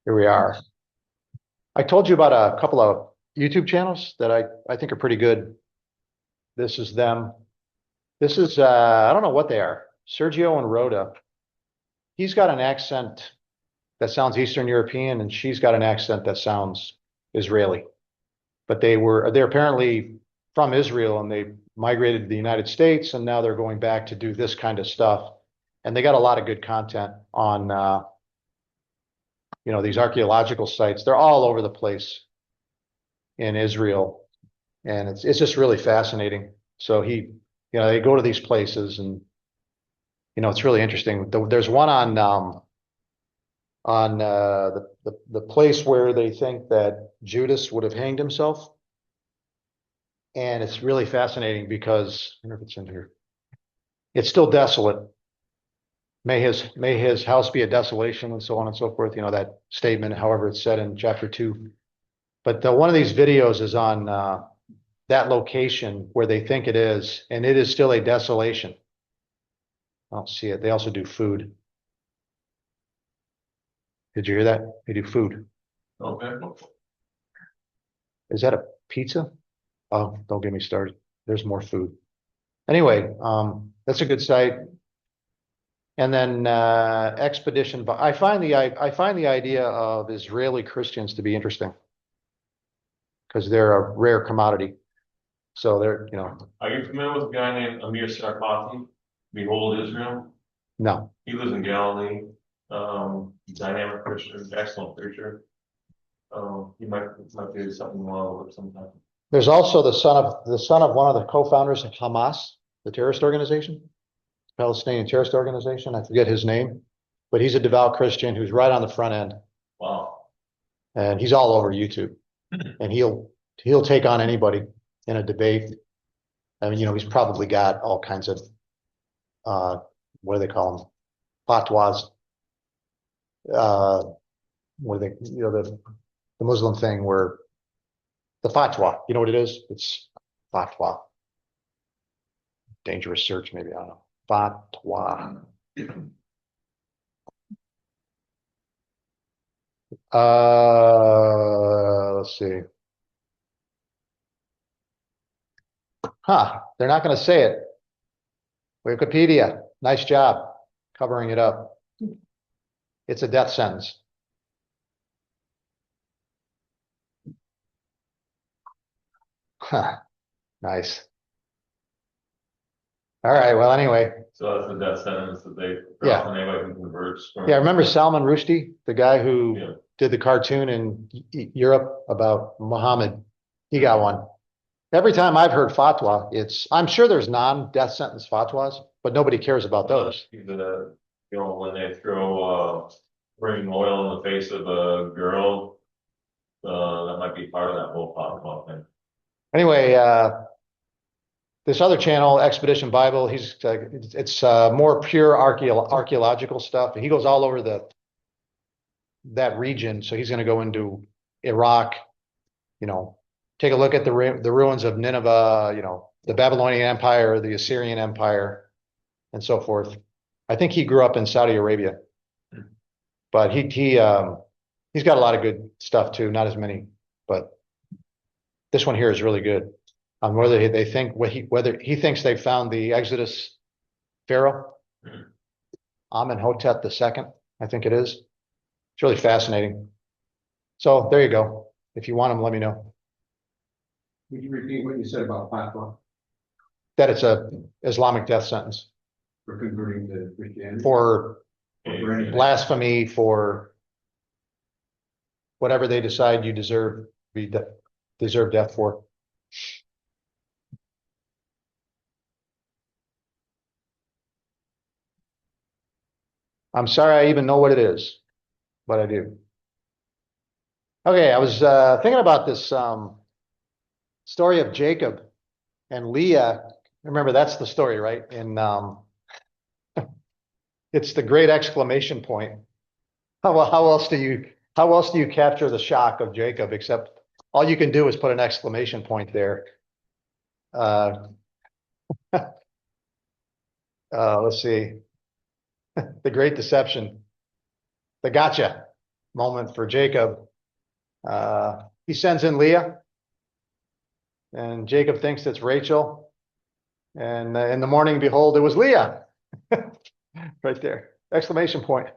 Here we are. I told you about a couple of YouTube channels that I think are pretty good. This is them. This is I don't know what they are. Sergio and Rhoda. He's got an accent that sounds Eastern European, and she's got an accent that sounds Israeli. But they're apparently from Israel and they migrated to the United States, and now they're going back to do this kind of stuff. And they got a lot of good content on these archaeological sites. They're all over the place in Israel, and it's just really fascinating. So they go to these places, and it's really interesting. There's one on the place where they think that Judas would have hanged himself, and it's really fascinating because I wonder if it's in here. It's still desolate. May his house be a desolation, and so on and so forth. That statement, however it's said in chapter 2. But one of these videos is on that location where they think it is, and it is still a desolation. I don't see it. They also do food. Did you hear that? They do food. Okay. Is that a pizza? Oh, don't get me started. There's more food. Anyway, that's a good site. And then Expedition. But I find the idea of Israeli Christians to be interesting because they're a rare commodity. So Are you familiar with a guy named Amir Sarfati? Behold Israel. no. He lives in Galilee. Dynamic Christian, excellent preacher. He might do something well with sometime. There's also the son of one of the co-founders of Hamas, the terrorist organization, Palestinian terrorist organization. I forget his name, but he's a devout Christian who's right on the front end, Wow. and he's all over YouTube, and he'll take on anybody in a debate. I mean, he's probably got all kinds of what do they call them? Fatwas. What do they, the Muslim thing where the fatwa, you know what it is? It's fatwa. Dangerous search, maybe. I don't know. Fatwa. Let's see. They're not going to say it. Wikipedia, nice job covering it up. It's a death sentence. Nice. All right. Well, anyway, So that's the death sentence that they Yeah. drop on anybody who converts from. yeah. Remember Salman Rushdie, the guy who Yeah. did the cartoon in Europe about Muhammad? He got one. Every time I've heard fatwa, I'm sure there's non-death sentence fatwas, but nobody cares about those. Even when they throw burning oil in the face of a girl, that might be part of that whole pop thing. Anyway, this other channel, Expedition Bible, it's more pure archaeological stuff. He goes all over that region. So he's going to go into Iraq, take a look at the ruins of Nineveh, the Babylonian Empire, the Assyrian Empire, and so forth. I think he grew up in Saudi Arabia, but he's got a lot of good stuff too. Not as many, but this one here is really good. On whether they think whether he thinks they found the Exodus Pharaoh, Amenhotep II, I think it is. It's really fascinating. So there you go. If you want them, let me know. Would you repeat what you said about fatwa That it's a Islamic death sentence for converting to Christianity? for For anything? blasphemy, for whatever they decide you deserve death for. I'm sorry I even know what it is, but I do. Okay, I was thinking about this story of Jacob and Leah. Remember, that's the story, right? And it's the great exclamation point. How else do you capture the shock of Jacob except all you can do is put an exclamation point there. Let's see. The Great Deception. The gotcha. moment for Jacob. He sends in Leah. And Jacob thinks it's Rachel. And in the morning, behold, it was Leah. Right there. Exclamation point.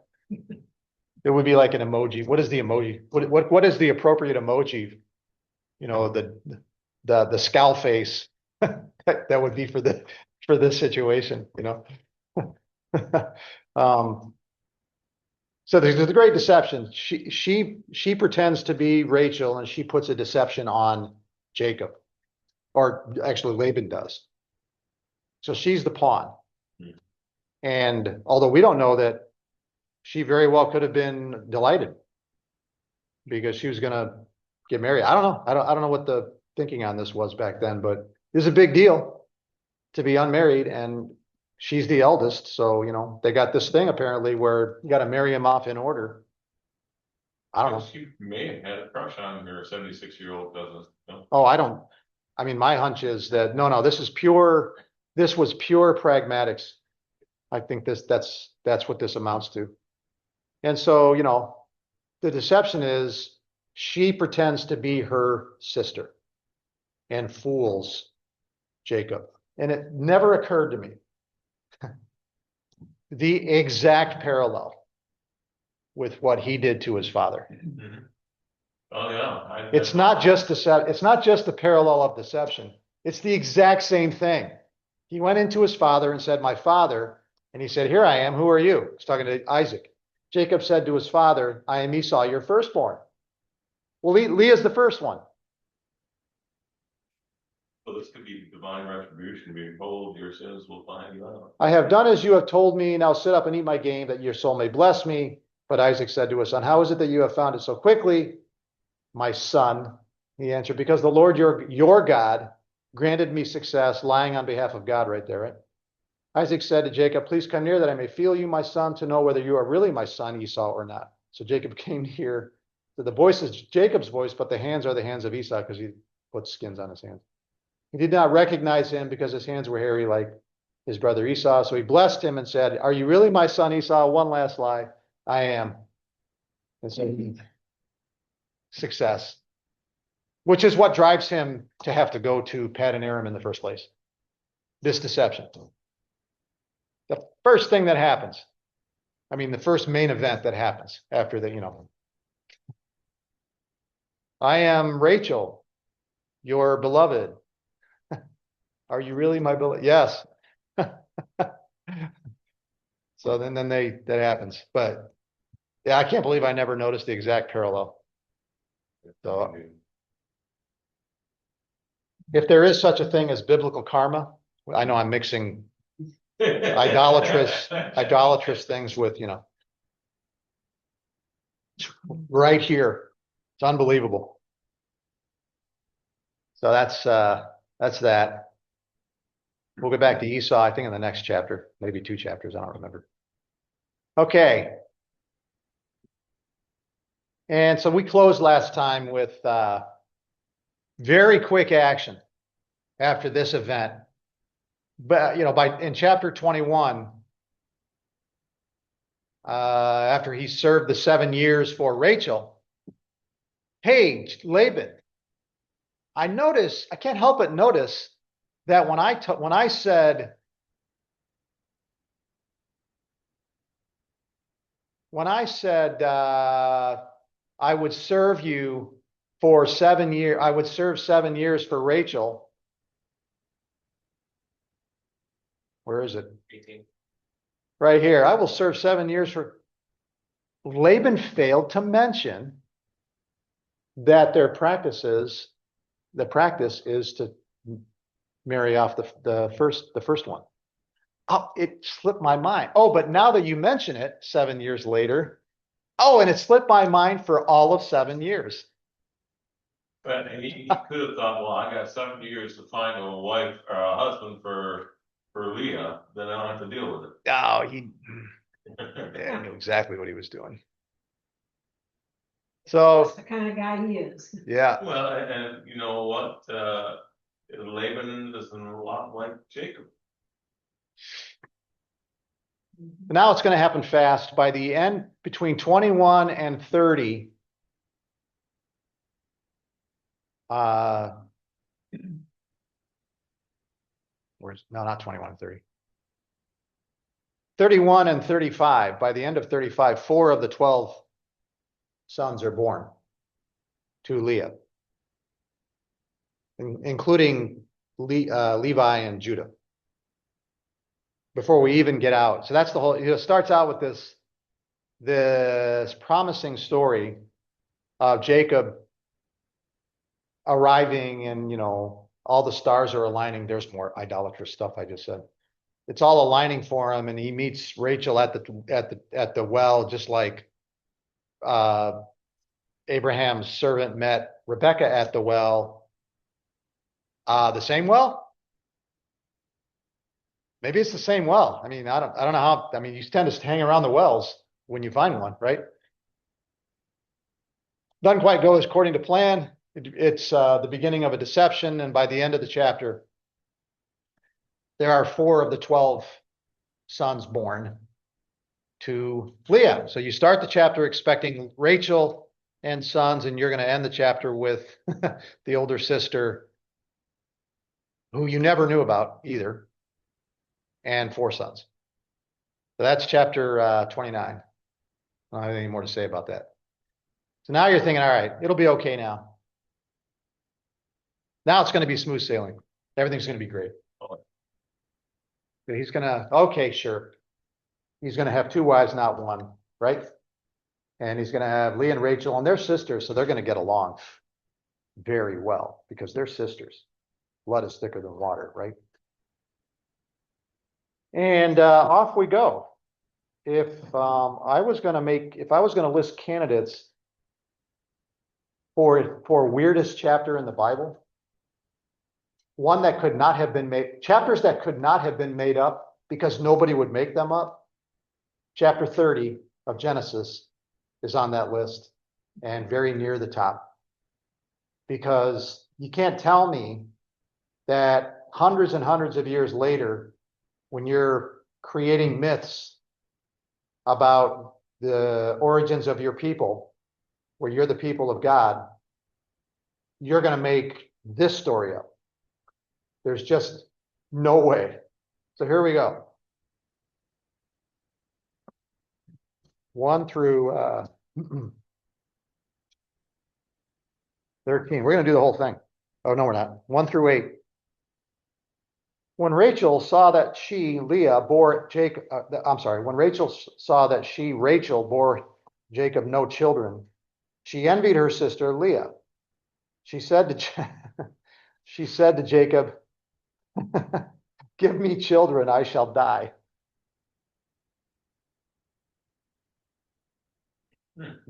It would be like an emoji. What is the emoji? What is the appropriate emoji? You know, the scowl face that would be for this situation, you know. So there's a great deception. She pretends to be Rachel and she puts a deception on Jacob, or actually Laban does. So she's the pawn. And although we don't know that, she very well could have been delighted because she was going to get married. I don't know. I don't know what the thinking on this was back then, but it was a big deal to be unmarried, and she's the eldest. So, you know, they got this thing apparently where you got to marry him off in order. I don't know. She may have had a crush on her 76-year-old cousin. No? Oh, I mean, my hunch is that no, this was pure pragmatics. I think that's what this amounts to. And so, you know, the deception is she pretends to be her sister and fools Jacob. And it never occurred to me the exact parallel with what he did to his father. Mhm. Oh, yeah. It's not just the parallel of deception. It's the exact same thing. He went into his father and said, "My father," and he said, "Here I am. Who are you?" He's talking to Isaac. Jacob said to his father, "I am Esau, your firstborn." Well, Leah's the first one. So this could be divine retribution, being told your sins will find you out. "I have done as you have told me. Now sit up and eat my game, that your soul may bless me." But Isaac said to his son, "How is it that you have found it so quickly?" "My son," he answered, "because the Lord your God granted me success lying on behalf of God," right there, right? Isaac said to Jacob, "Please come near that I may feel you, my son, to know whether you are really my son Esau or not." So Jacob came near. So the voice is Jacob's voice, but the hands are the hands of Esau because he put skins on his hands. He did not recognize him because his hands were hairy like his brother Esau. So he blessed him and said, "Are you really my son Esau?" One last lie. "I am." And so success, which is what drives him to have to go to Paddan Aram in the first place. This deception. The first thing that happens, I mean, the first main event that happens after the, you know, "I am Rachel, your beloved." "Are you really my beloved?" "Yes." So then that happens. But yeah, I can't believe I never noticed the exact parallel. So if there is such a thing as biblical karma, I know I'm mixing idolatrous things with, you know, right here. It's unbelievable. So that's that. We'll get back to Esau, I think, in the next chapter, maybe 2 chapters. I don't remember. Okay. And so we closed last time with very quick action after this event. But, you know, in chapter 21, after he served the 7 years for Rachel, "Hey, Laban, I can't help but notice that when I said I would serve you for 7 years, I would serve 7 years for Rachel." Where is it? 18. Right here. "I will serve 7 years for." Laban failed to mention that the practice is to marry off the first one. Oh, it slipped my mind. Oh, but now that you mention it 7 years later, oh, and it slipped my mind for all of 7 years. But he could have thought, well, I got 7 years to find a wife or a husband for Leah, then I don't have to deal with it. Oh, he knew exactly what he was doing. So That's the kind of guy he is. yeah, Well, and you know what? Laban is a lot like Jacob. Now it's going to happen fast. By the end, between 21 and 30, no, not 21 and 30. 31 and 35, by the end of 35, 4 of the 12 sons are born to Leah, including Levi and Judah. Before we even get out. So that's the whole, it starts out with this promising story of Jacob arriving and, all the stars are aligning. There's more idolatrous stuff I just said. It's all aligning for him, and he meets Rachel at the well, just like Abraham's servant met Rebecca at the well. The same well? Maybe it's the same well. I mean, I don't know how. I mean, you tend to hang around the wells when you find one, right? Doesn't quite go according to plan. It's the beginning of a deception, and by the end of the chapter, there are 4 of the 12 sons born to Leah. So you start the chapter expecting Rachel and sons, and you're going to end the chapter with the older sister, who you never knew about either, and 4 sons. So that's chapter 29. I don't have any more to say about that. So now you're thinking, all right, it'll be okay now. Now it's going to be smooth sailing. Everything's going to be great. He's going to, okay, sure. He's going to have 2 wives, not 1, right? And he's going to have Leah and Rachel, and they're sisters, so they're going to get along very well because they're sisters. Blood is thicker than water, right? And off we go. If I was going to list candidates for weirdest chapter in the Bible, one that could not have been made, chapters that could not have been made up because nobody would make them up. Chapter 30 of Genesis is on that list and very near the top, because you can't tell me that hundreds and hundreds of years later, when you're creating myths about the origins of your people, where you're the people of God, you're going to make this story up. There's just no way. So here we go. 1 through 13. We're going to do the whole thing. Oh, no, we're not. 1 through 8. When Rachel saw that Leah, bore Jacob, when Rachel saw that Rachel, bore Jacob no children, she envied her sister Leah. She said to Jacob, give me children, I shall die.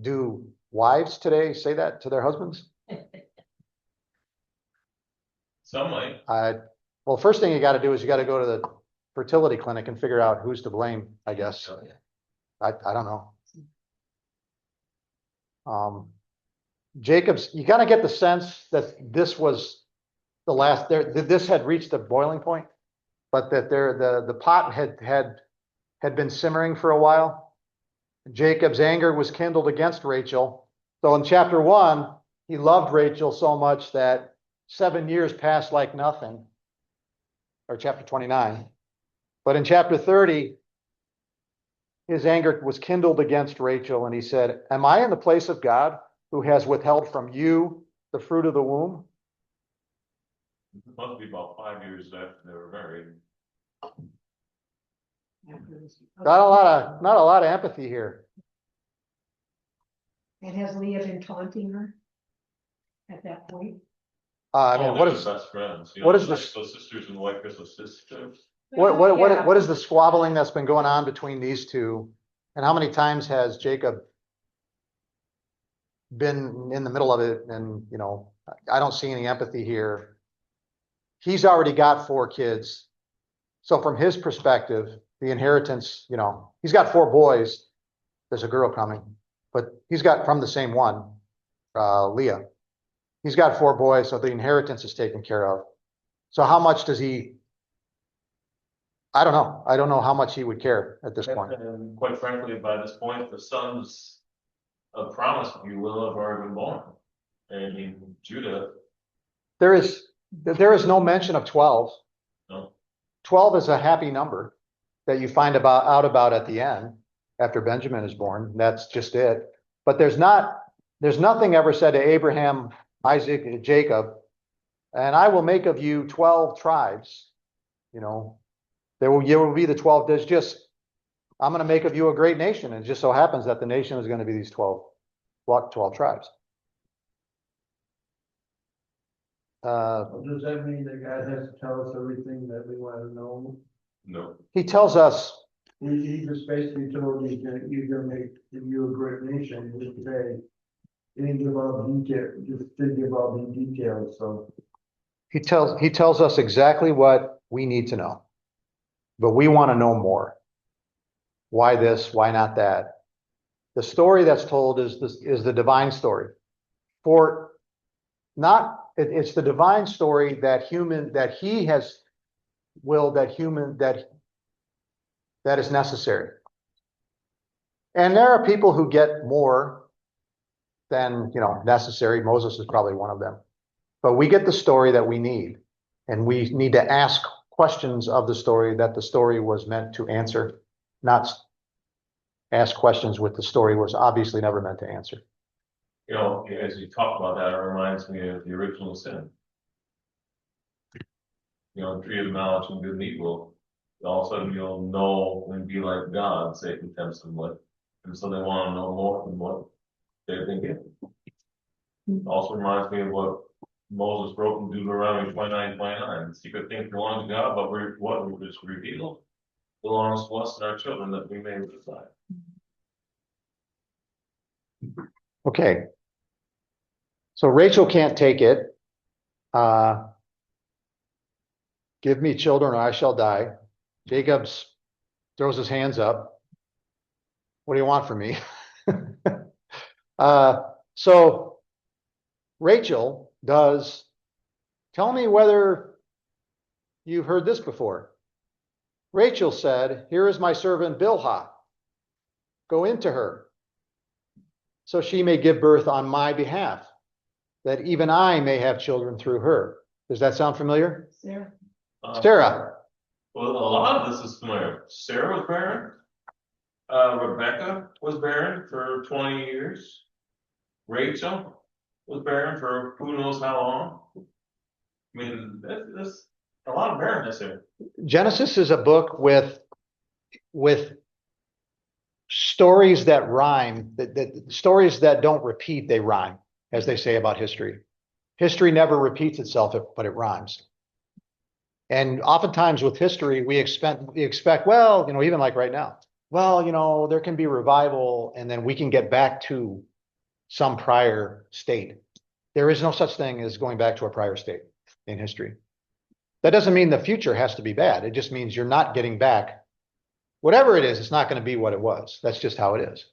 Do wives today say that to their husbands? Some might. Well, first thing you got to do is you got to go to the fertility clinic and figure out who's to blame, I guess. I don't know. You kind of get the sense that this was the last, this had reached the boiling point, but that the pot had been simmering for a while. Jacob's anger was kindled against Rachel. So in chapter 1, he loved Rachel so much that 7 years passed like nothing, or chapter 29. But in chapter 30, his anger was kindled against Rachel, and he said, am I in the place of God, who has withheld from you the fruit of the womb? It must be about 5 years after they were married. Not a lot of empathy here. And has Leah been taunting her at that point? I mean, what they're is best friends? what is like this- those sisters and white Christmas sisters? what is the squabbling that's been going on between these two? And how many times has Jacob been in the middle of it? And, I don't see any empathy here. He's already got 4 kids. So from his perspective, the inheritance, he's got 4 boys. There's a girl coming, but he's got from the same one, Leah. He's got 4 boys, so the inheritance is taken care of. So how much does he I don't know. I don't know how much he would care at this point. And quite frankly, by this point, the sons of promise, if you will, have already been born. And in Judah, There is no mention of 12. no, 12 is a happy number that you find out about at the end after Benjamin is born. That's just it. But there's nothing ever said to Abraham, Isaac, and Jacob, and I will make of you 12 tribes. You know, you will be the 12. There's just, I'm going to make of you a great nation. And it just so happens that the nation is going to be these 12 tribes. Does that mean that God has to tell us everything that we want to know? no. He tells us, He just basically told you that you're gonna make you a great nation, just say. He didn't give all the detail, just didn't give all the details, so. he tells us exactly what we need to know. But we want to know more. Why this? Why not that? The story that's told is the divine story. It's the divine story that he has willed that is necessary. And there are people who get more than, necessary. Moses is probably one of them. But we get the story that we need. And we need to ask questions of the story that the story was meant to answer, not ask questions with the story was obviously never meant to answer. You know, as you talk about that, it reminds me of the original sin. You know, tree of knowledge and good and evil. All of a sudden you'll know and be like God, Satan tempts them with. And so they want to know more than what they're thinking. Also reminds me of what Moses wrote in Deuteronomy 29:29. Secret things belong to God, but what we just revealed belongs to us and our children that we may decide. Okay. So Rachel can't take it. Give me children or I shall die. Jacob's throws his hands up. What do you want from me? So Rachel does, tell me whether you've heard this before. Rachel said, here is my servant Bilhah. Go into her, so she may give birth on my behalf, that even I may have children through her. Does that sound familiar? Sarah. Sarah. Well, a lot of this is familiar. Sarah was barren. Rebecca was barren for 20 years. Rachel was barren for who knows how long. I mean, there's a lot of barrenness here. Genesis is a book with stories that rhyme, that stories that don't repeat, they rhyme, as they say about history. History never repeats itself, but it rhymes. And oftentimes with history, we expect, well, even like right now, well, there can be revival and then we can get back to some prior state. There is no such thing as going back to a prior state in history. That doesn't mean the future has to be bad. It just means you're not getting back. Whatever it is, it's not going to be what it was. That's just how it is.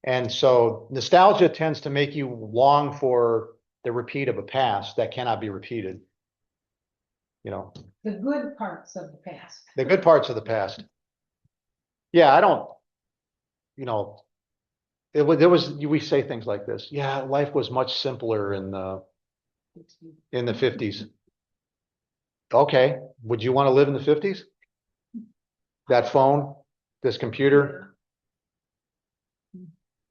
And so nostalgia tends to make you long for the repeat of a past that cannot be repeated. The good parts of the past. The good parts of the past. Yeah, I don't, we say things like this. Yeah, life was much simpler in the 50s. Okay, would you want to live in the 50s? That phone, this computer,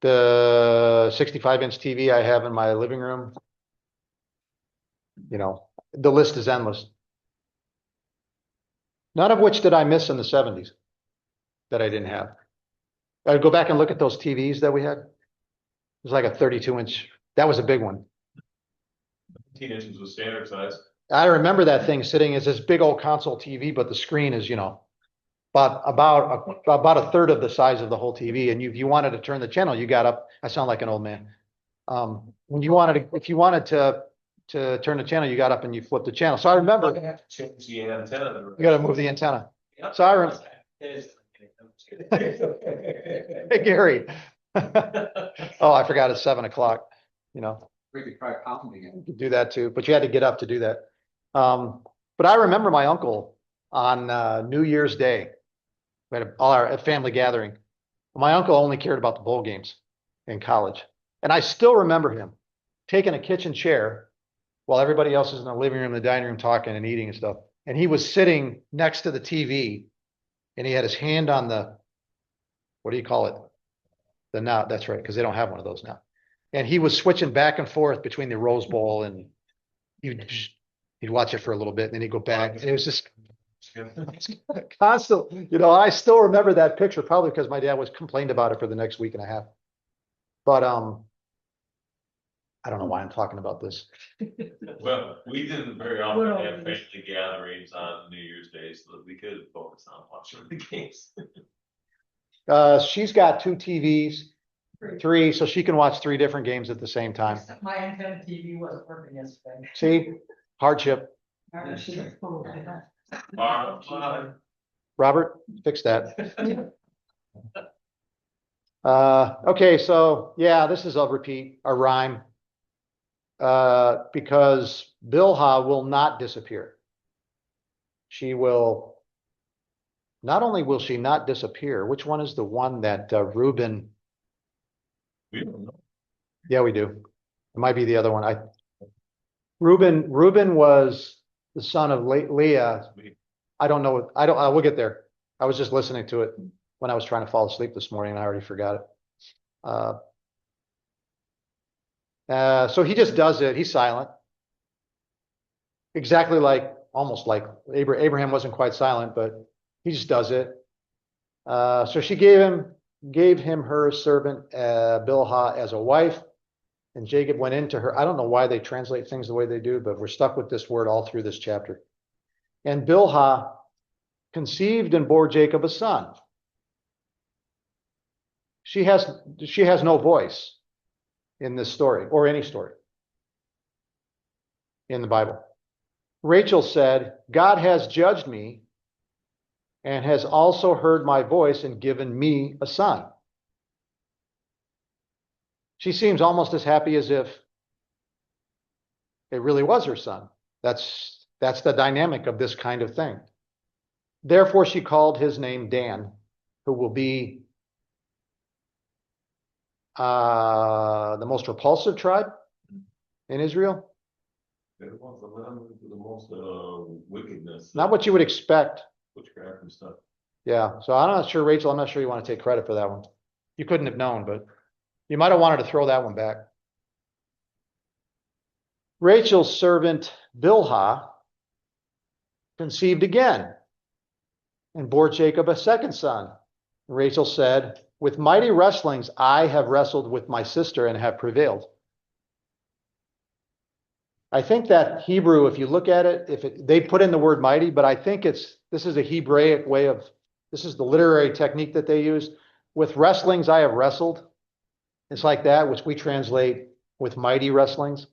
the 65-inch TV I have in my living room, the list is endless. None of which did I miss in the 70s that I didn't have. I'd go back and look at those TVs that we had. It was like a 32-inch. That was a big one. 10 inches was standard size. I remember that thing sitting as this big old console TV, but the screen is, about a third of the size of the whole TV. And if you wanted to turn the channel, you got up. I sound like an old man. If you wanted to turn the channel, you got up and you flipped the channel. So I remember. You have to change the antenna. You got to move the antenna. Yep. So I remember. Hey, Gary. Oh, I forgot it's 7 o'clock. We could try pounding it. You could do that too, but you had to get up to do that. But I remember my uncle on New Year's Day. We had all our family gathering. My uncle only cared about the bowl games in college. And I still remember him taking a kitchen chair while everybody else is in the living room, the dining room, talking and eating and stuff. And he was sitting next to the TV and he had his hand on the, what do you call it? The now, that's right, because they don't have one of those now. And he was switching back and forth between the Rose Bowl and he'd watch it for a little bit and then he'd go back. And it was just constant, I still remember that picture, probably because my dad was complained about it for the next week and a half. But I don't know why I'm talking about this. Well, we didn't very often have family gatherings on New Year's Day, so that we could focus on watching the games. She's got 2 TVs, 3, so she can watch 3 different games at the same time. My antenna TV wasn't working yesterday. See, hardship. Robert, fix that. Okay, so yeah, this is a repeat, a rhyme. Because Bilhah will not disappear. She will, not only will she not disappear, which one is the one that Reuben? We don't know. Yeah, we do. It might be the other one. Reuben was the son of Leah. I don't know. We'll get there. I was just listening to it when I was trying to fall asleep this morning and I already forgot it. So he just does it. He's silent. Exactly almost like Abraham wasn't quite silent, but he just does it. So she gave him her servant Bilhah as a wife, and Jacob went into her. I don't know why they translate things the way they do, but we're stuck with this word all through this chapter. And Bilhah conceived and bore Jacob a son. She has no voice in this story or any story in the Bible. Rachel said, God has judged me and has also heard my voice and given me a son. She seems almost as happy as if it really was her son. That's the dynamic of this kind of thing. Therefore, she called his name Dan, who will be the most repulsive tribe in Israel. It was the most wickedness. Not what you would expect. Witchcraft and stuff. Yeah. So I'm not sure, Rachel, I'm not sure you want to take credit for that one. You couldn't have known, but you might have wanted to throw that one back. Rachel's servant Bilhah conceived again and bore Jacob a second son. Rachel said, with mighty wrestlings, I have wrestled with my sister and have prevailed. I think that Hebrew, if you look at it, they put in the word mighty, but I think this is a Hebraic way of, this is the literary technique that they use. With wrestlings, I have wrestled. It's like that, which we translate with mighty wrestlings.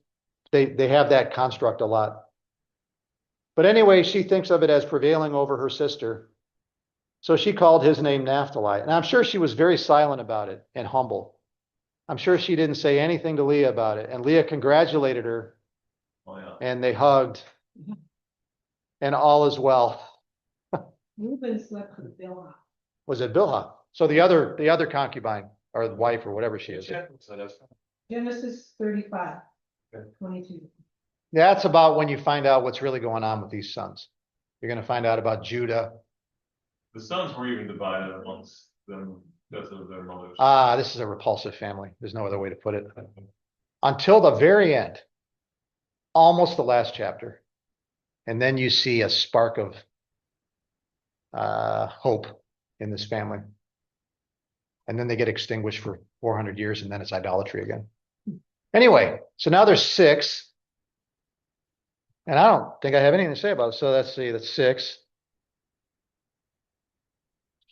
They have that construct a lot. But anyway, she thinks of it as prevailing over her sister. So she called his name Naphtali. And I'm sure she was very silent about it and humble. I'm sure she didn't say anything to Leah about it. And Leah congratulated her. Oh, yeah. And they hugged. And all is well. Reuben slept with Bilhah. Was it Bilhah? So the other concubine or the wife or whatever she is. Genesis 35, Okay. 22. That's about when you find out what's really going on with these sons. You're going to find out about Judah. The sons were even divided amongst them because of their mothers. This is a repulsive family. There's no other way to put it. Until the very end, almost the last chapter. And then you see a spark of hope in this family. And then they get extinguished for 400 years and then it's idolatry again. Anyway, so now there's 6. And I don't think I have anything to say about it. So let's see, that's 6.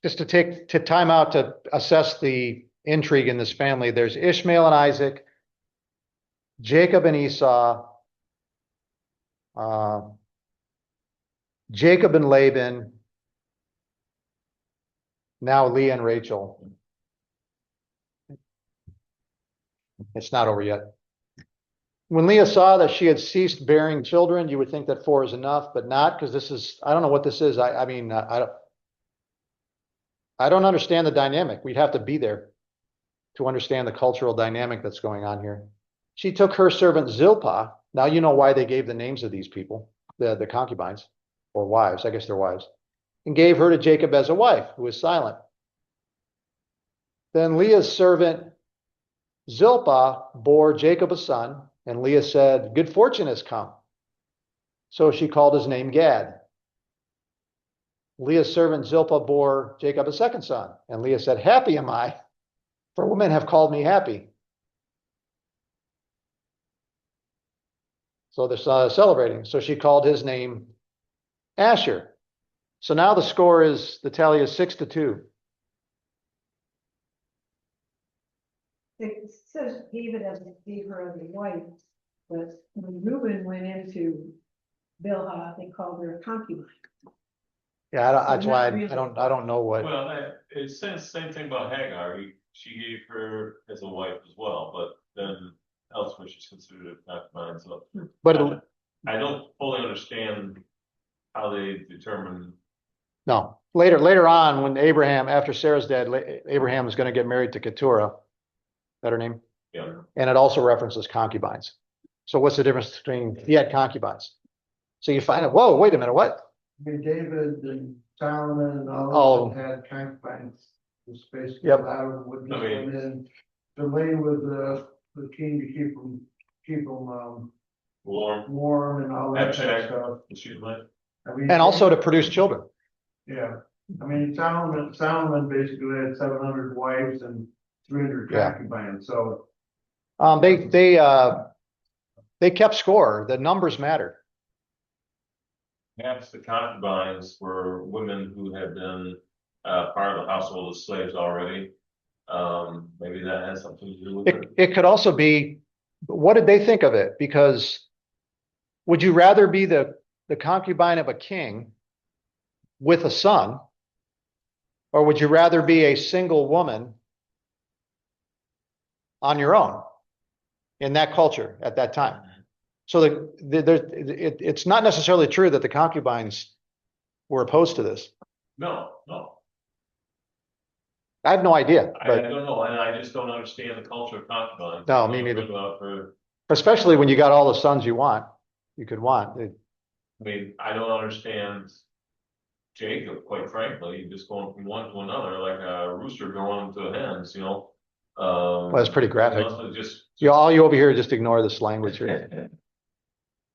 Just to take time out to assess the intrigue in this family, there's Ishmael and Isaac, Jacob and Esau, Jacob and Laban, now Leah and Rachel. It's not over yet. When Leah saw that she had ceased bearing children, you would think that 4 is enough, but not, because this is, I don't know what this is. I mean, I don't understand the dynamic. We'd have to be there to understand the cultural dynamic that's going on here. She took her servant Zilpah. Now you know why they gave the names of these people, the concubines or wives. I guess they're wives, and gave her to Jacob as a wife, who was silent. Then Leah's servant Zilpah bore Jacob a son, and Leah said, "Good fortune has come." So she called his name Gad. Leah's servant Zilpah bore Jacob a second son, and Leah said, "Happy am I, for women have called me happy." So they're celebrating. So she called his name Asher. So now the tally is 6-2. It says David gave her as a wife, but when Reuben went into Bilhah, they called her a concubine. Yeah, that's So why not really. I don't know what. Well, it says the same thing about Hagar. She gave her as a wife as well, but then elsewhere she's considered a concubine. So But I don't fully understand how they determine. no, later on, when Abraham, after Sarah's dead, Abraham is going to get married to Keturah. Is that her name? Yeah. And it also references concubines. So what's the difference between he had concubines? So you find out, whoa, wait a minute, what? I mean, David and Solomon and all Oh. of them had concubines. It's basically Yep. allowed would just I mean- went in to lay with the king to keep them, Warm, warm and all that kind of Abstract. stuff. she's like, I mean, And also to produce children. Yeah, I mean, Solomon basically had 700 wives and 300 Yeah. concubines, so. They kept score. The numbers matter. perhaps the concubines were women who had been part of the household as slaves already. Maybe that has something to do with it. It could also be, what did they think of it? Because would you rather be the concubine of a king with a son? Or would you rather be a single woman on your own in that culture at that time? So it's not necessarily true that the concubines were opposed to this. No. I have no idea, I but don't know, and I just don't understand the culture of concubines. No, me neither. I especially when you got all the sons you could want. mean, I don't understand Jacob, quite frankly, just going from one to another, like a rooster going to a hen's, you know? Well, that's pretty graphic. Just. All you over here just ignore this language here.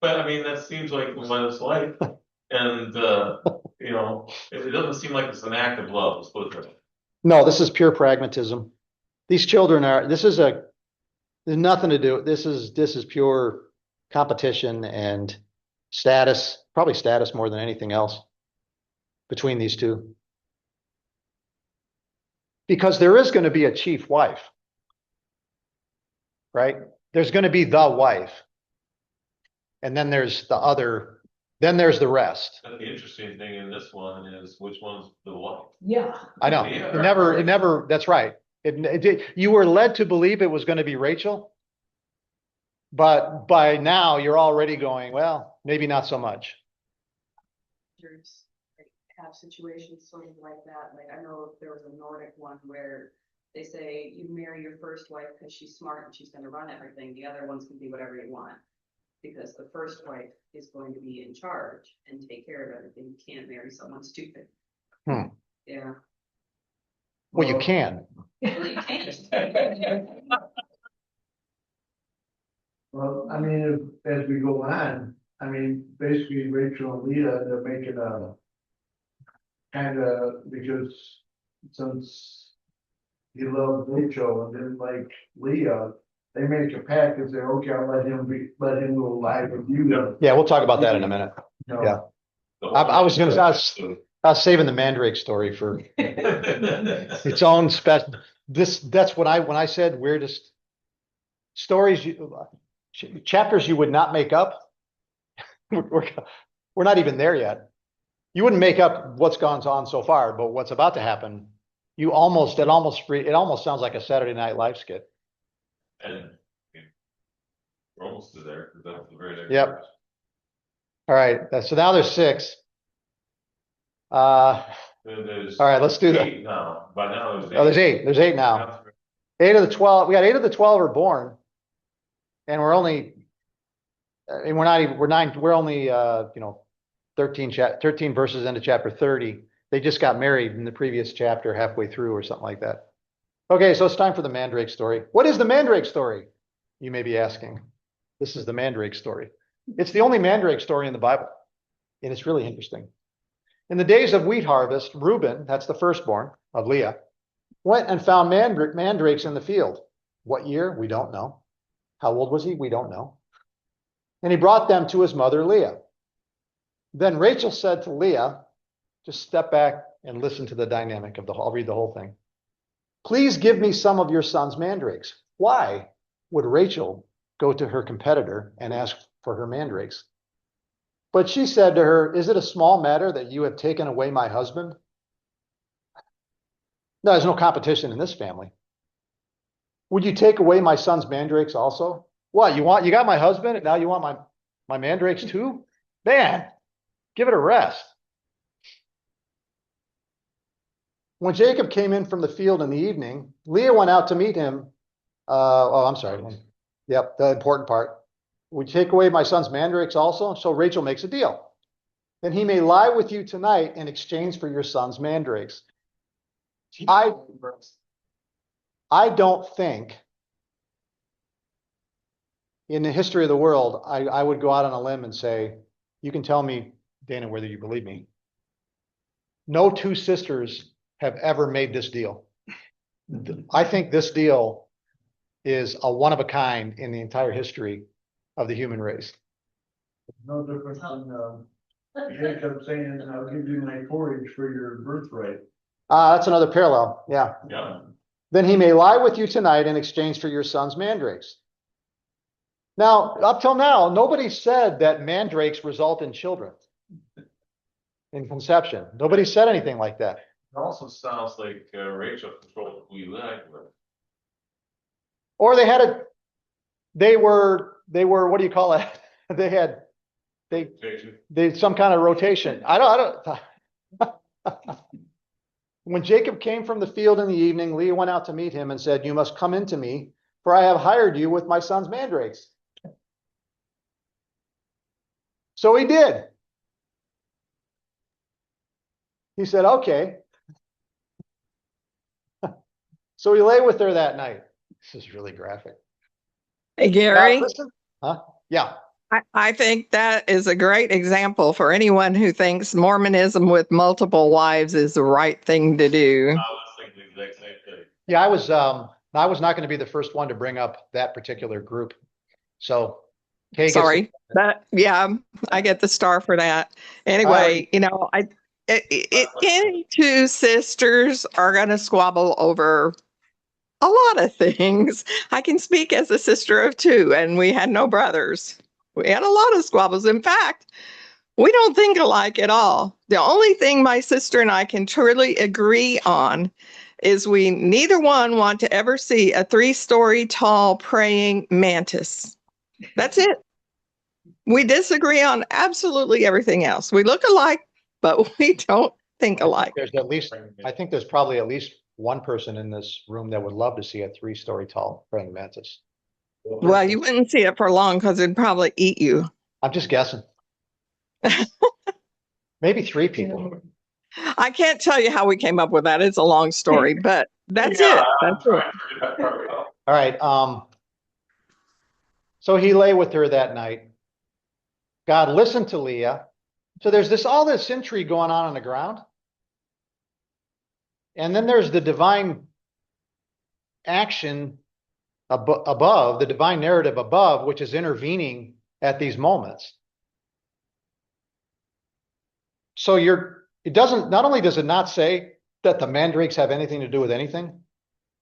But I mean, that seems like what it's like, and, you know, it doesn't seem like it's an act of love, let's put it that way. No, this is pure pragmatism. These children there's nothing to do. This is pure competition and status, probably status more than anything else between these two. Because there is going to be a chief wife, right? There's going to be the wife. And then there's there's the rest. And the interesting thing in this one is which one's the wife? Yeah. I know. Yeah. It never, that's right. You were led to believe it was going to be Rachel. But by now you're already going, well, maybe not so much. There's like, have situations sort of like that. Like I know there was a Nordic one where they say you marry your first wife because she's smart and she's going to run everything. The other ones can be whatever you want because the first wife is going to be in charge and take care of everything. You can't marry someone stupid. Hmm. Yeah. Well, you can. Well, you can't. Well, I mean, as we go on, I mean, basically Rachel and Leah, they're making a kind of, because since he loved Rachel and didn't like Leah, they make a pact and say, okay, I'll let him go live with you. Yeah, we'll talk about that in a minute. You know? Yeah. I was saving the Mandrake story for its own special. That's when I said weirdest stories, chapters you would not make up. We're not even there yet. You wouldn't make up what's gone on so far, but what's about to happen, it almost sounds like a Saturday Night Live skit. And We're almost to there, 'cause that's the very next. Yep. verse. All right, so now there's 6. Then there's. All right, let's do that. 8 now, by now there's 8. Oh, there's 8. There's 8 now. 8 of the 12. We got 8 of the 12 are born, and we're only, and we're not even, we're 9. We're only 13 verses into chapter 30. They just got married in the previous chapter, halfway through or something like that. Okay, so it's time for the Mandrake story. What is the Mandrake story? You may be asking. This is the Mandrake story. It's the only Mandrake story in the Bible, and it's really interesting. In the days of wheat harvest, Reuben, that's the firstborn of Leah, went and found mandrakes in the field. What year? We don't know. How old was he? We don't know. And he brought them to his mother Leah. Then Rachel said to Leah, just step back and listen to the dynamic of I'll read the whole thing. Please give me some of your son's mandrakes. Why would Rachel go to her competitor and ask for her mandrakes? But she said to her, is it a small matter that you have taken away my husband? No, there's no competition in this family. Would you take away my son's mandrakes also? What, you got my husband and now you want my mandrakes too? Man, give it a rest. When Jacob came in from the field in the evening, Leah went out to meet him. I'm sorry. Yep, the important part. Would you take away my son's mandrakes also? So Rachel makes a deal. Then he may lie with you tonight in exchange for your son's mandrakes. I don't think in the history of the world, I would go out on a limb and say, you can tell me, Dana, whether you believe me. No 2 sisters have ever made this deal. I think this deal is a one of a kind in the entire history of the human race. No different than, Jacob saying, I'll give you my porridge for your birthright. That's another parallel. Yeah. Yeah. Then he may lie with you tonight in exchange for your son's mandrakes. Now, up till now, nobody said that mandrakes result in children in conception. Nobody said anything like that. It also sounds like Rachel controlled who you like with. Or they were, what do you call it? They some kind of rotation. I don't. When Jacob came from the field in the evening, Leah went out to meet him and said, you must come into me, for I have hired you with my son's mandrakes. So he did. He said, okay. So he lay with her that night. This is really graphic. Hey, Gary, Now, listen. Huh? Yeah. I think that is a great example for anyone who thinks Mormonism with multiple wives is the right thing to do. I was thinking the exact same thing. Yeah, I was not going to be the first one to bring up that particular group. So Kay gets Sorry, but yeah, I get the star for that. Anyway, any 2 sisters are going to squabble over a lot of things. I can speak as a sister of 2, and we had no brothers. We had a lot of squabbles. In fact, we don't think alike at all. The only thing my sister and I can truly agree on is we neither one want to ever see a 3-story tall praying mantis. That's it. We disagree on absolutely everything else. We look alike, but we don't think alike. I think there's probably at least one person in this room that would love to see a 3-story tall praying mantis. Well, you wouldn't see it for long because it'd probably eat you. I'm just guessing. Maybe 3 people. I can't tell you how we came up with that. It's a long story, but that's it. That's it. All right. So he lay with her that night. God listened to Leah. So there's all this intrigue going on the ground. And then there's the divine action above, the divine narrative above, which is intervening at these moments. So not only does it not say that the mandrakes have anything to do with anything,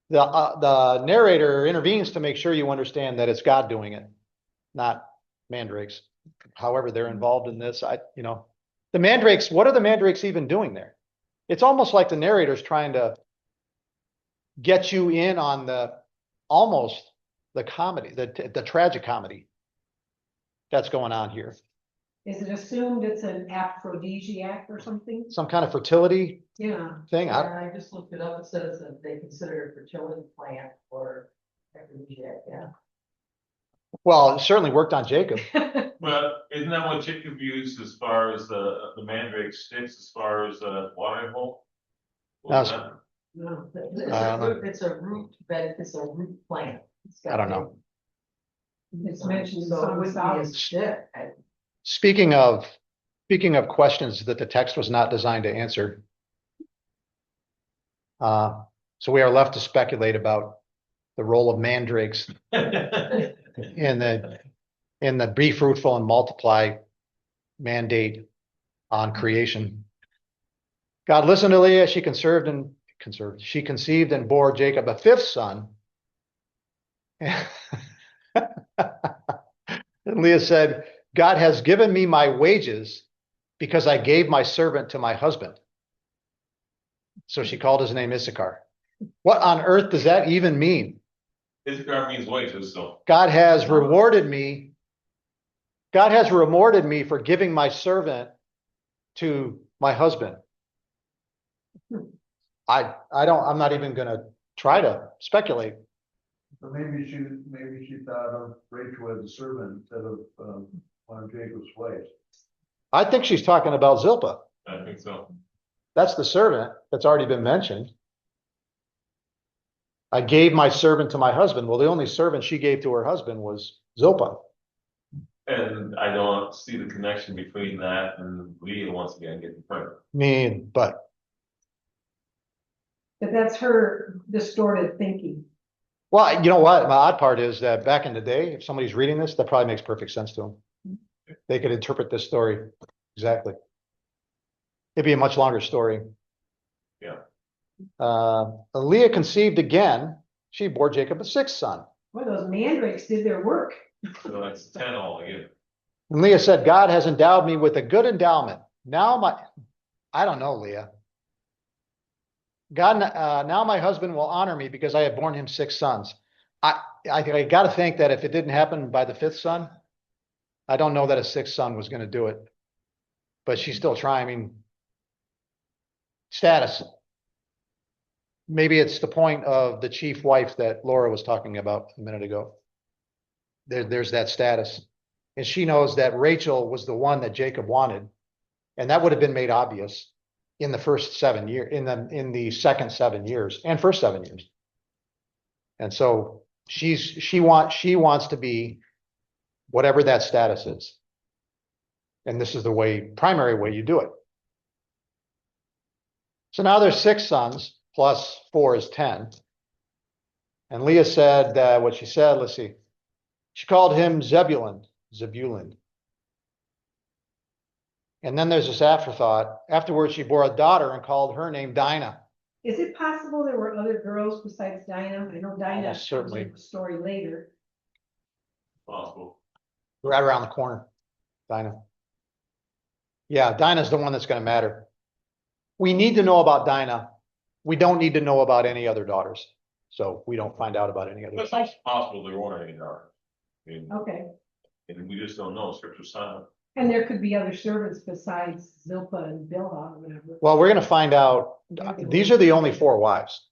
the narrator intervenes to make sure you understand that it's God doing it, not mandrakes. However, they're involved in this. The mandrakes, what are the mandrakes even doing there? It's almost like the narrator's trying to get you in on the comedy, the tragic comedy that's going on here. Is it assumed it's an aphrodisiac or something? Some kind of fertility Yeah. thing. Yeah, I just looked it up, it says that they consider it a fertility plant or aphrodisiac, yeah. Well, it certainly worked on Jacob. But isn't that what Jacob used as far as the mandrake sticks, as far as watering hole? What was That's- that? No, it's a root bed, it's a root plant. It's got I don't know. It's mentioned So it some wouldn't be a south. stick. Speaking of questions that the text was not designed to answer. So we are left to speculate about the role of mandrakes in the be fruitful and multiply mandate on creation. God listened to Leah. She she conceived and bore Jacob a fifth son. And Leah said, God has given me my wages because I gave my servant to my husband. So she called his name Issachar. What on earth does that even mean? Issachar means wages, so. God has rewarded me. God has rewarded me for giving my servant to my husband. I'm not even gonna try to speculate. But maybe she thought of Rachel as a servant instead of, one of Jacob's wives. I think she's talking about Zilpah. I think so. That's the servant that's already been mentioned. I gave my servant to my husband. Well, the only servant she gave to her husband was Zilpah. And I don't see the connection between that and Leah once again getting pregnant. But But that's her distorted thinking. well, you know what? My odd part is that back in the day, if somebody's reading this, that probably makes perfect sense to them. They could interpret this story exactly. It'd be a much longer story. Yeah. Leah conceived again. She bore Jacob a sixth son. Boy, those mandrakes did their work. So that's 10 altogether. And Leah said, God has endowed me with a good endowment. I don't know, Leah. God, now my husband will honor me because I have borne him six sons. I got to think that if it didn't happen by the fifth son, I don't know that a sixth son was going to do it. But she's still trying. I mean, status. Maybe it's the point of the chief wife that Laura was talking about a minute ago. There's that status. And she knows that Rachel was the one that Jacob wanted. And that would have been made obvious in the first 7 years, in the second 7 years and first 7 years. And so she wants to be whatever that status is. And this is the primary way you do it. So now there's 6 sons plus 4 is 10. And Leah said what she said, let's see. She called him Zebulun. And then there's this afterthought. Afterwards, she bore a daughter and called her name Dinah. Is it possible there were other girls besides Dinah? I know Dinah Almost certainly. comes in the story later. Possible. Right around the corner, Dinah. Yeah, Dinah's the one that's going to matter. We need to know about Dinah. We don't need to know about any other daughters. So we don't find out about any others. It's also possible there weren't any daughters. I mean, Okay. and we just don't know. Scripture's silent. And there could be other servants besides Zilpah and Bilhah or whatever. Well, we're going to find out. These are the only 4 wives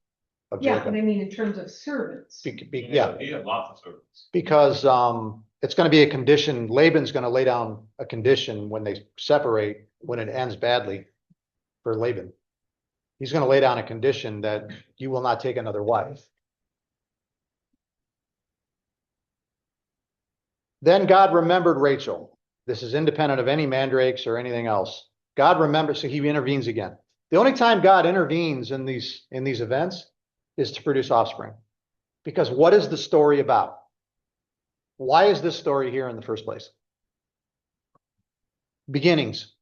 of Yeah, Jacob. but I mean, in terms of servants. Yeah, He had lots of servants. because it's going to be a condition. Laban's going to lay down a condition when they separate, when it ends badly for Laban. He's going to lay down a condition that you will not take another wife. Then God remembered Rachel. This is independent of any mandrakes or anything else. God remembers, so he intervenes again. The only time God intervenes in these events is to produce offspring. Because what is the story about? Why is this story here in the first place? Beginnings.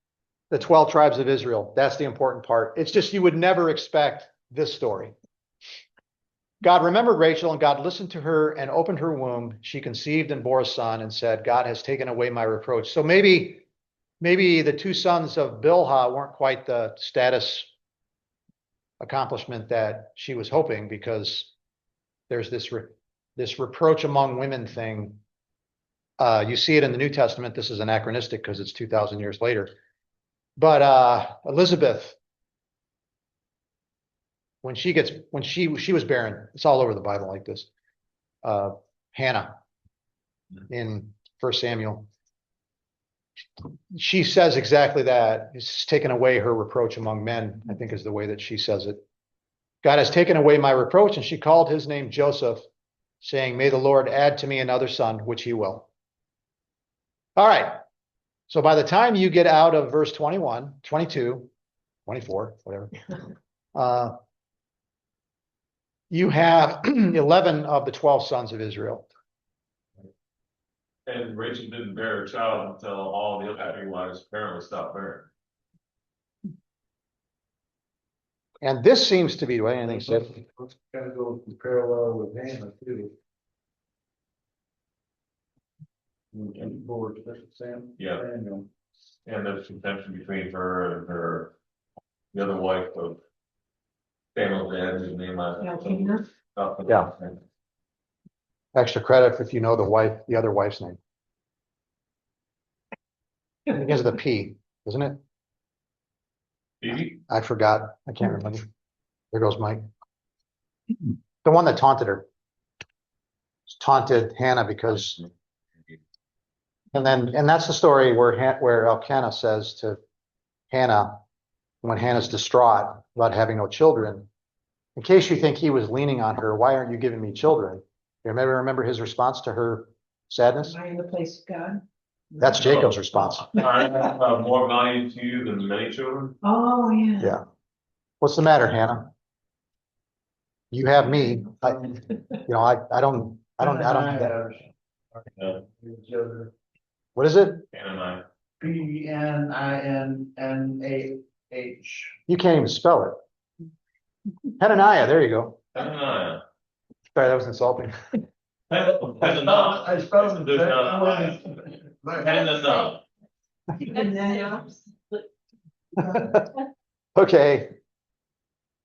The 12 tribes of Israel. That's the important part. It's just you would never expect this story. God remembered Rachel, and God listened to her and opened her womb. She conceived and bore a son and said, God has taken away my reproach. So maybe the 2 sons of Bilhah weren't quite the status accomplishment that she was hoping, because there's this reproach among women thing You see it in the New Testament. This is anachronistic because it's 2,000 years later. But Elizabeth, when she was barren, it's all over the Bible like this. Hannah in 1 Samuel. She says exactly that. It's taken away her reproach among men, I think is the way that she says it. God has taken away my reproach, and she called his name Joseph, saying, may the Lord add to me another son, which he will. All right. So by the time you get out of verse 21, 22, 24, whatever, you have 11 of the 12 sons of Israel. And Rachel didn't bear a child until all the other three wives apparently stopped bearing. And this seems to be, do I have anything to say? Kind of goes in parallel with Hannah too. And Lord, Sam. Yeah. Samuel. And there's some tension between her and the other wife of Samuel's dad, whose name Elkanah. Yeah. Extra credit if you know the other wife's name. It begins with a P, isn't it? Phoebe? I forgot. I can't remember. There goes Mike. The one that taunted her. Taunted Hannah because, and that's the story where Elkanah says to Hannah, when Hannah's distraught about having no children, in case you think he was leaning on her, why aren't you giving me children? You remember his response to her sadness? Am I in the place of God? That's Jacob's response. I have more value to you than many children. Oh, yeah. Yeah. What's the matter, Hannah? You have me. I don't do that. Yeah. What is it? And I. Peninah. You can't even spell it. Hananiah, there you go. Hananiah. Sorry, that was insulting. Hananiah. I spelled There's it. not a Hananiah. And then, Okay.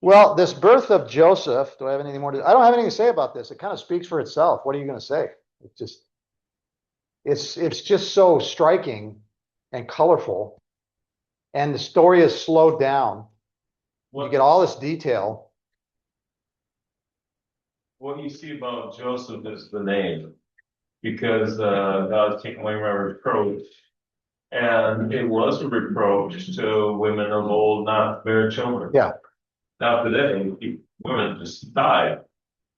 Well, this birth of Joseph, do I have anything more to, I don't have anything to say about this. It kind of speaks for itself. What are you going to say? It's just so striking and colorful. And the story is slowed down. You get all this detail. What you see about Joseph is the name, because God's taken away my reproach. And it was a reproach to women of old not to bear children. Yeah. Now today, women just decide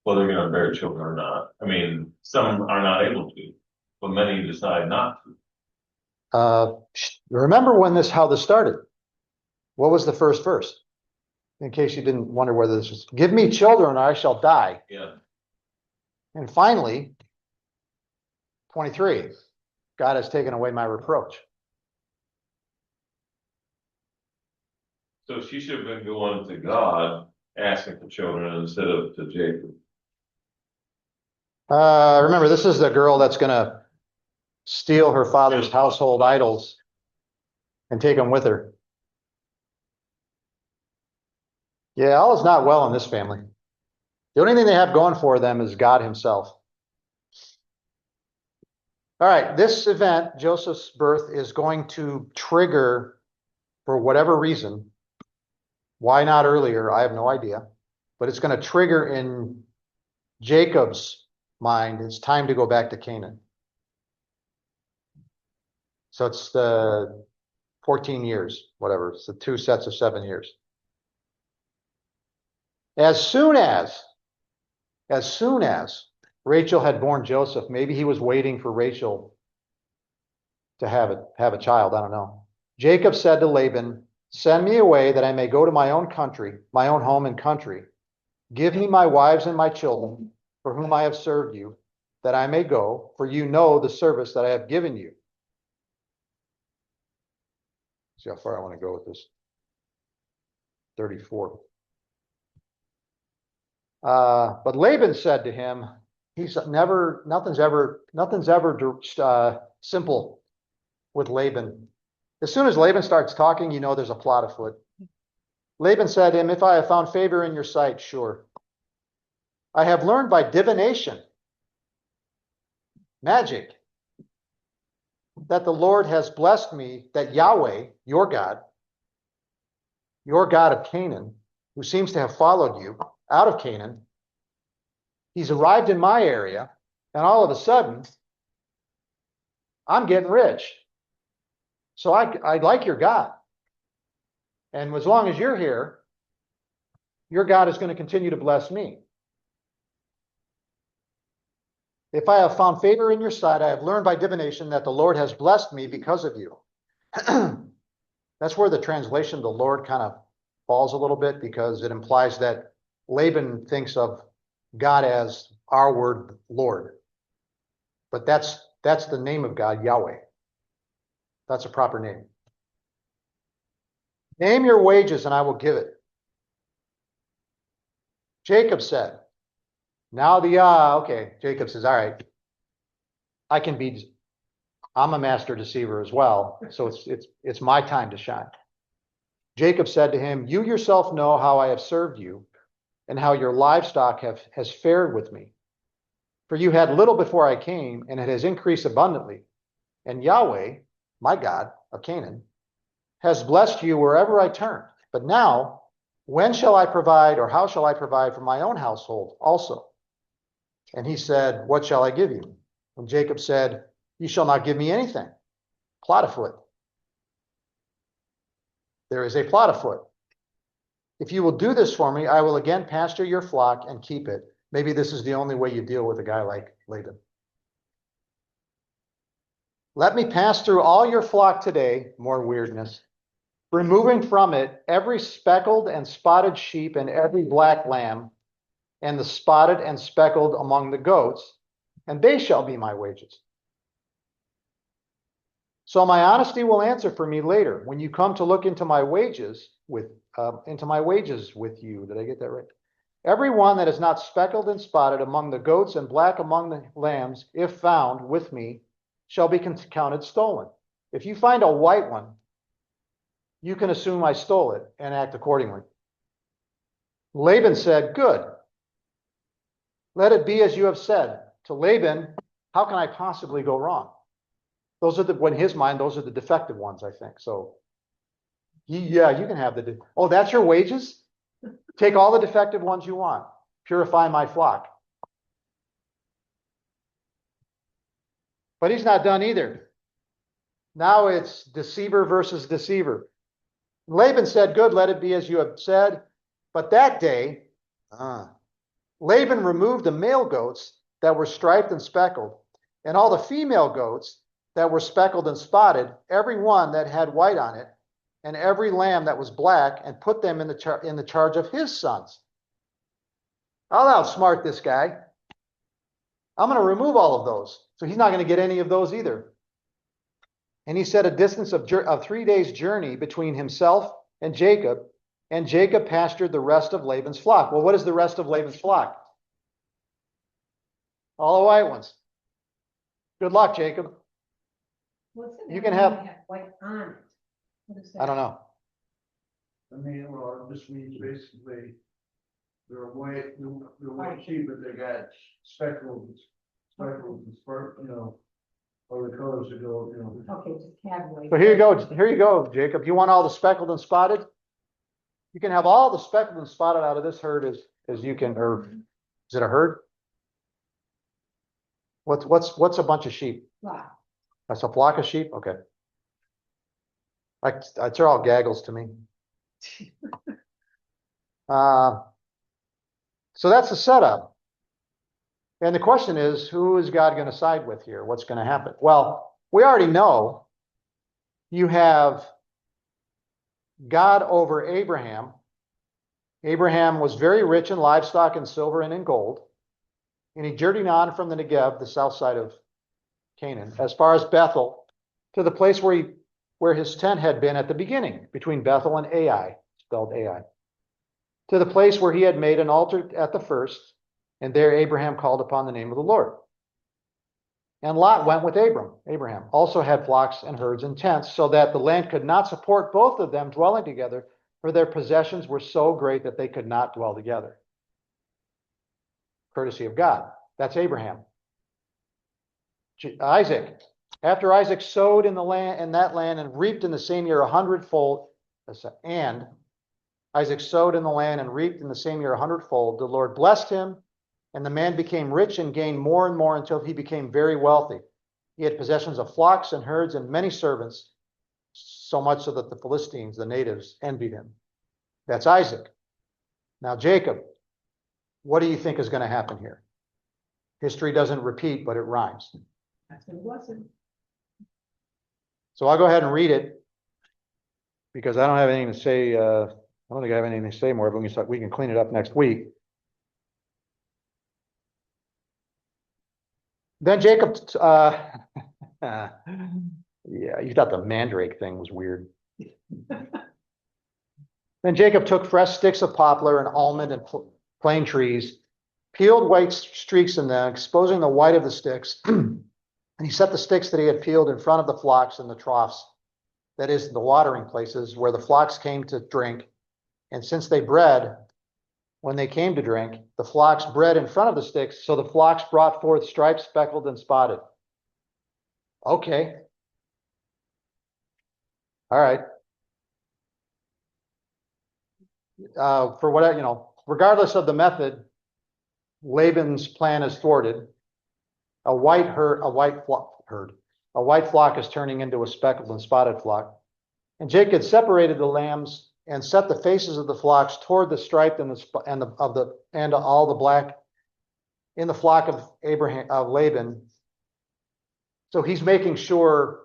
whether they're going to bear children or not. I mean, some are not able to, but many decide not to. Remember how this started? What was the first verse? In case you didn't wonder whether this was, give me children or I shall die. Yeah. And finally, 23, God has taken away my reproach. So she should have been going to God asking for children instead of to Jacob. Remember, this is the girl that's going to steal her father's household idols and take them with her. Yeah, all is not well in this family. The only thing they have going for them is God himself. All right, this event, Joseph's birth, is going to trigger, for whatever reason, why not earlier, I have no idea, but it's going to trigger in Jacob's mind, it's time to go back to Canaan. So it's the 14 years, whatever, it's the 2 sets of 7 years. As soon as Rachel had born Joseph, maybe he was waiting for Rachel to have a child, I don't know. Jacob said to Laban, send me away that I may go to my own country, my own home and country. Give me my wives and my children, for whom I have served you, that I may go, for you know the service that I have given you. See how far I want to go with this. 34. But Laban said to him, nothing's ever simple with Laban. As soon as Laban starts talking, you know there's a plot afoot. Laban said to him, if I have found favor in your sight, sure. I have learned by divination, magic, that the Lord has blessed me, that Yahweh, your God of Canaan, who seems to have followed you out of Canaan, he's arrived in my area, and all of a sudden, I'm getting rich. So I like your God. And as long as you're here, your God is going to continue to bless me. If I have found favor in your sight, I have learned by divination that the Lord has blessed me because of you. That's where the translation, the Lord, kind of falls a little bit, because it implies that Laban thinks of God as our word, Lord. But that's the name of God, Yahweh. That's a proper name. Name your wages and I will give it. Jacob said, okay, Jacob says, all right, I'm a master deceiver as well, so it's my time to shine. Jacob said to him, you yourself know how I have served you and how your livestock has fared with me. For you had little before I came, and it has increased abundantly. And Yahweh, my God of Canaan, has blessed you wherever I turn. But now, when shall I provide, or how shall I provide for my own household also? And he said, what shall I give you? And Jacob said, you shall not give me anything. Plot afoot. There is a plot afoot. If you will do this for me, I will again pasture your flock and keep it. Maybe this is the only way you deal with a guy like Laban. Let me pass through all your flock today, more weirdness, removing from it every speckled and spotted sheep and every black lamb, and the spotted and speckled among the goats, and they shall be my wages. So my honesty will answer for me later when you come to look into my wages with you. Did I get that right? Every one that is not speckled and spotted among the goats and black among the lambs, if found with me, shall be counted stolen. If you find a white one, you can assume I stole it and act accordingly. Laban said, good. Let it be as you have said. To Laban, how can I possibly go wrong? Those are in his mind, those are the defective ones, I think. So, yeah, you can have oh, that's your wages? Take all the defective ones you want. Purify my flock. But he's not done either. Now it's deceiver versus deceiver. Laban said, good, let it be as you have said. But that day, Laban removed the male goats that were striped and speckled, and all the female goats that were speckled and spotted, every one that had white on it, and every lamb that was black, and put them in the charge of his sons. I'll outsmart this guy. I'm going to remove all of those. So he's not going to get any of those either. And he set a distance of 3 days' journey between himself and Jacob pastured the rest of Laban's flock. Well, what is the rest of Laban's flock? All the white ones. Good luck, Jacob. What's it You can mean have- to white on it? What is that? I don't know. I mean, well, it just means basically they're white sheep, but they got speckled, and spurt, or the colors that go, Okay, just casually. So here you go, Jacob. You want all the speckled and spotted? You can have all the speckled and spotted out of this herd as you can, or is it a herd? What's a bunch of sheep? Wow. That's a flock of sheep? Okay. They're all gaggles to me. So that's the setup. And the question is, who is God going to side with here? What's going to happen? Well, we already know you have God over Abraham. Abraham was very rich in livestock and silver and in gold. And he journeyed on from the Negev, the south side of Canaan, as far as Bethel, to the place where his tent had been at the beginning, between Bethel and Ai, spelled Ai, to the place where he had made an altar at the first, and there Abraham called upon the name of the Lord. And Lot went with Abraham also had flocks and herds and tents, so that the land could not support both of them dwelling together, for their possessions were so great that they could not dwell together. Courtesy of God. That's Abraham. Isaac. After Isaac sowed in that land and reaped in the same year 100-fold, and Isaac sowed in the land and reaped in the same year 100-fold, the Lord blessed him, and the man became rich and gained more and more until he became very wealthy. He had possessions of flocks and herds and many servants, so much so that the Philistines, the natives, envied him. That's Isaac. Now, Jacob, what do you think is going to happen here? History doesn't repeat, but it rhymes. That's been a blessing. So I'll go ahead and read it because I don't have anything to say. I don't think I have anything to say more, but we can clean it up next week. Then Jacob, yeah, you thought the mandrake thing was weird. Then Jacob took fresh sticks of poplar and almond and plane trees, peeled white streaks in them, exposing the white of the sticks. And he set the sticks that he had peeled in front of the flocks in the troughs, that is, the watering places where the flocks came to drink. And since they bred, when they came to drink, the flocks bred in front of the sticks, so the flocks brought forth striped, speckled, and spotted. Okay. All right. For what, regardless of the method, Laban's plan is thwarted. A white flock is turning into a speckled and spotted flock. And Jacob separated the lambs and set the faces of the flocks toward the striped and all the black in the flock of Laban. So he's making sure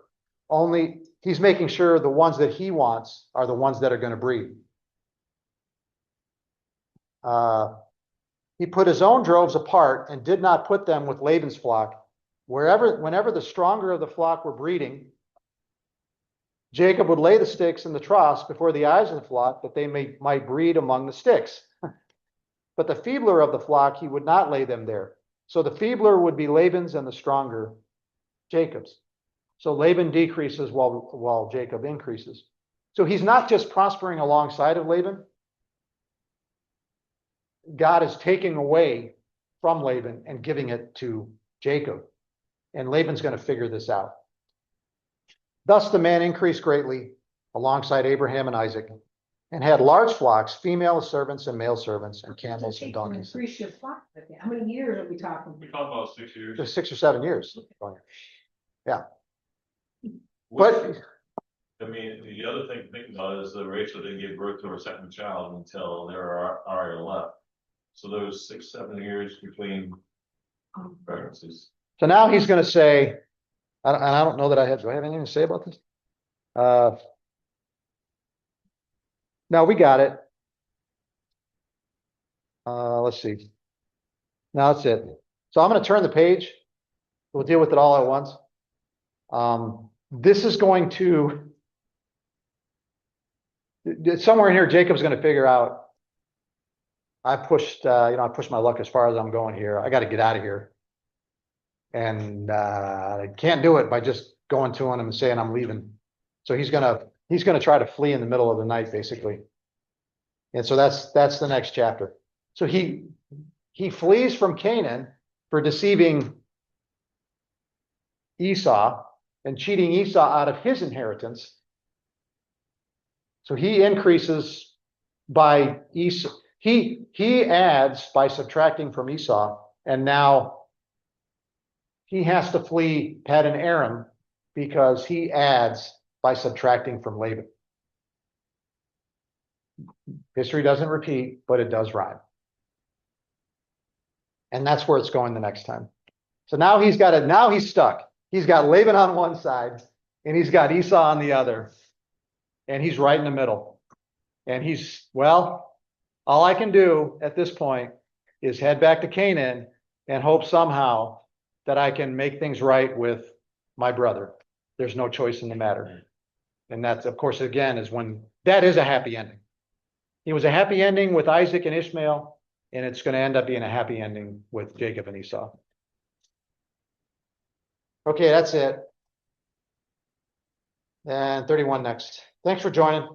the ones that he wants are the ones that are going to breed. He put his own droves apart and did not put them with Laban's flock. Whenever the stronger of the flock were breeding, Jacob would lay the sticks in the troughs before the eyes of the flock that they might breed among the sticks. But the feebler of the flock, he would not lay them there. So the feebler would be Laban's and the stronger Jacob's. So Laban decreases while Jacob increases. So he's not just prospering alongside of Laban. God is taking away from Laban and giving it to Jacob. And Laban's going to figure this out. Thus the man increased greatly alongside Abraham and Isaac, and had large flocks, female servants and male servants, and camels and donkeys. Increase your flock. How many years are we talking? We talk about 6 years. Just 6 or 7 years. Which, But I mean, the other thing to think about is that Rachel didn't give birth to her second child until there were Ariel left. So there was 6, 7 years between pregnancies. so now he's going to say, I don't know that do I have anything to say about this? No, we got it. Let's see. Now that's it. So I'm going to turn the page. We'll deal with it all at once. This is going to, somewhere in here, Jacob's going to figure out, I pushed my luck as far as I'm going here. I got to get out of here. And I can't do it by just going to him and saying I'm leaving. So he's gonna try to flee in the middle of the night, basically. And so that's the next chapter. So he flees from Canaan for deceiving Esau and cheating Esau out of his inheritance. So he increases by Esau. He adds by subtracting from Esau, and now he has to flee Paddan Aram because he adds by subtracting from Laban. History doesn't repeat, but it does rhyme. And that's where it's going the next time. So now he's stuck. He's got Laban on one side and he's got Esau on the other. And he's right in the middle. And all I can do at this point is head back to Canaan and hope somehow that I can make things right with my brother. There's no choice in the matter. And that's, of course, again, that is a happy ending. It was a happy ending with Isaac and Ishmael, and it's going to end up being a happy ending with Jacob and Esau. Okay, that's it. And 31 next. Thanks for joining.